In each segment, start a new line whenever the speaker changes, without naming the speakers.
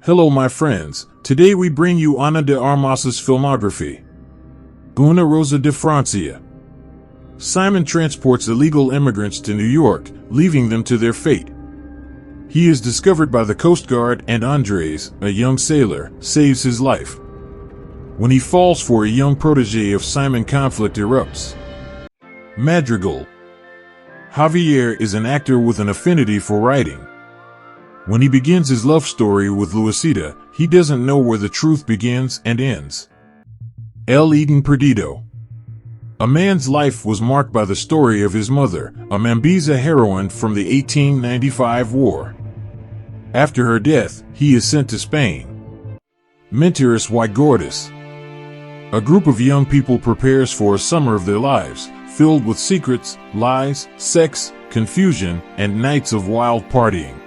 Hello my friends, today we bring you Ana de Armas's filmography. Una Rosa de Francia. Simon transports illegal immigrants to New York, leaving them to their fate. He is discovered by the Coast Guard and Andres, a young sailor, saves his life. When he falls for a young protege of Simon, conflict erupts. Madrigal. Javier is an actor with an affinity for writing. When he begins his love story with Luisita, he doesn't know where the truth begins and ends. El Eden Perdido. A man's life was marked by the story of his mother, a Mambiza heroine from the 1895 war. After her death, he is sent to Spain. Mentiras y Gordas. A group of young people prepares for a summer of their lives, filled with secrets, lies, sex, confusion, and nights of wild partying.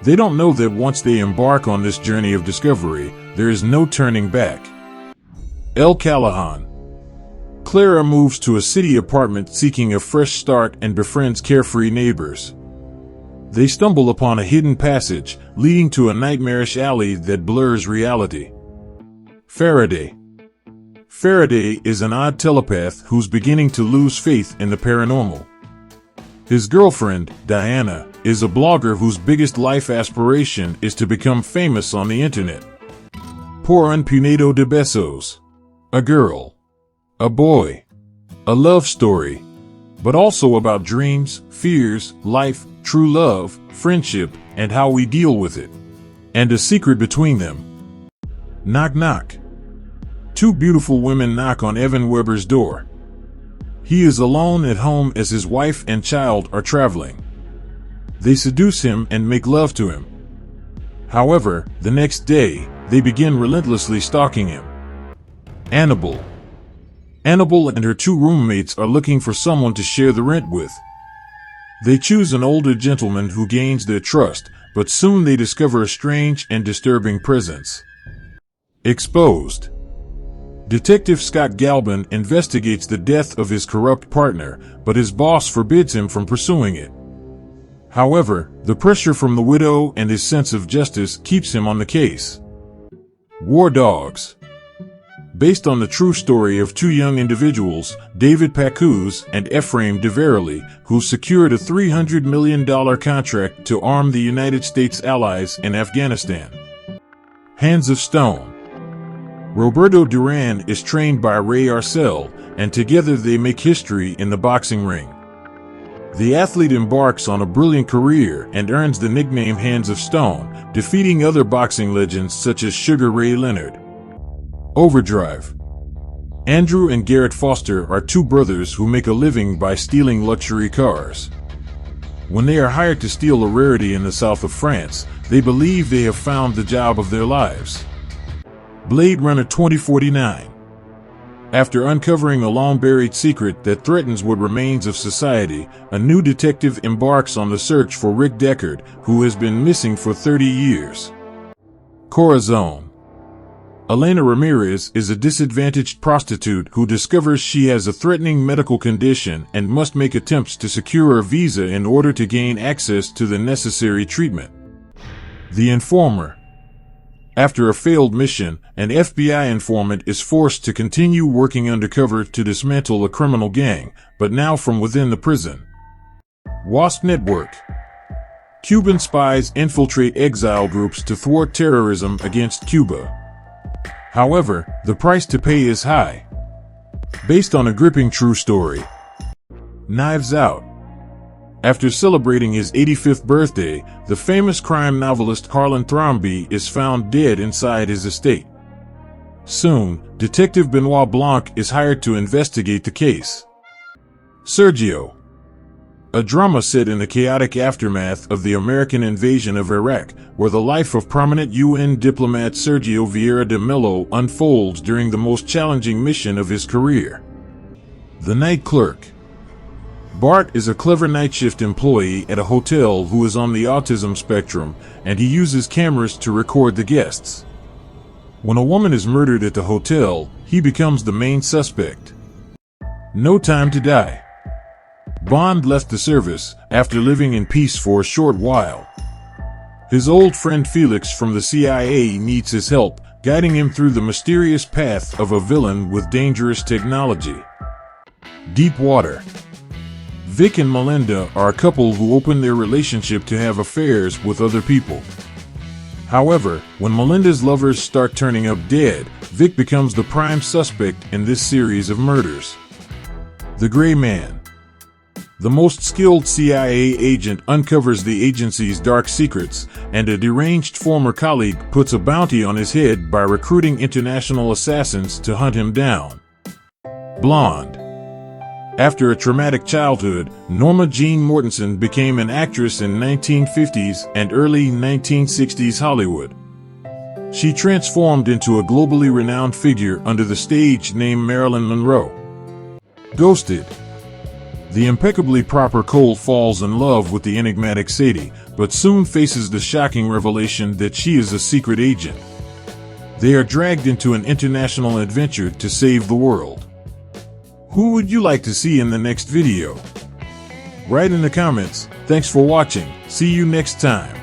They don't know that once they embark on this journey of discovery, there is no turning back. El Callahan. Clara moves to a city apartment seeking a fresh start and befriends carefree neighbors. They stumble upon a hidden passage, leading to a nightmarish alley that blurs reality. Faraday. Faraday is an odd telepath who's beginning to lose faith in the paranormal. His girlfriend, Diana, is a blogger whose biggest life aspiration is to become famous on the internet. Por un puñado de besos. A girl. A boy. A love story. But also about dreams, fears, life, true love, friendship, and how we deal with it. And a secret between them. Knock knock. Two beautiful women knock on Evan Weber's door. He is alone at home as his wife and child are traveling. They seduce him and make love to him. However, the next day, they begin relentlessly stalking him. Annabelle. Annabelle and her two roommates are looking for someone to share the rent with. They choose an older gentleman who gains their trust, but soon they discover a strange and disturbing presence. Exposed. Detective Scott Galbin investigates the death of his corrupt partner, but his boss forbids him from pursuing it. However, the pressure from the widow and his sense of justice keeps him on the case. War Dogs. Based on the true story of two young individuals, David Pacuz and Ephraim de Verily, who secured a $300 million contract to arm the United States allies in Afghanistan. Hands of Stone. Roberto Duran is trained by Ray Arcel, and together they make history in the boxing ring. The athlete embarks on a brilliant career and earns the nickname Hands of Stone, defeating other boxing legends such as Sugar Ray Leonard. Overdrive. Andrew and Garrett Foster are two brothers who make a living by stealing luxury cars. When they are hired to steal a rarity in the south of France, they believe they have found the job of their lives. Blade Runner 2049. After uncovering a long-buried secret that threatens what remains of society, a new detective embarks on the search for Rick Deckard, who has been missing for 30 years. Corazon. Elena Ramirez is a disadvantaged prostitute who discovers she has a threatening medical condition and must make attempts to secure a visa in order to gain access to the necessary treatment. The Informer. After a failed mission, an FBI informant is forced to continue working undercover to dismantle a criminal gang, but now from within the prison. WASP Network. Cuban spies infiltrate exile groups to thwart terrorism against Cuba. However, the price to pay is high. Based on a gripping true story. Knives Out. After celebrating his 85th birthday, the famous crime novelist Harlan Thrombey is found dead inside his estate. Soon, Detective Benoit Blanc is hired to investigate the case. Sergio. A drama set in the chaotic aftermath of the American invasion of Iraq, where the life of prominent UN diplomat Sergio Vieira de Mello unfolds during the most challenging mission of his career. The Night Clerk. Bart is a clever night shift employee at a hotel who is on the autism spectrum, and he uses cameras to record the guests. When a woman is murdered at the hotel, he becomes the main suspect. No Time to Die. Bond left the service after living in peace for a short while. His old friend Felix from the CIA needs his help, guiding him through the mysterious path of a villain with dangerous technology. Deep Water. Vic and Melinda are a couple who open their relationship to have affairs with other people. However, when Melinda's lovers start turning up dead, Vic becomes the prime suspect in this series of murders. The Gray Man. The most skilled CIA agent uncovers the agency's dark secrets, and a deranged former colleague puts a bounty on his head by recruiting international assassins to hunt him down. Blonde. After a traumatic childhood, Norma Jean Mortensen became an actress in 1950s and early 1960s Hollywood. She transformed into a globally renowned figure under the stage name Marilyn Monroe. Ghosted. The impeccably proper Cole falls in love with the enigmatic Sadie, but soon faces the shocking revelation that she is a secret agent. They are dragged into an international adventure to save the world. Who would you like to see in the next video? Write in the comments. Thanks for watching. See you next time.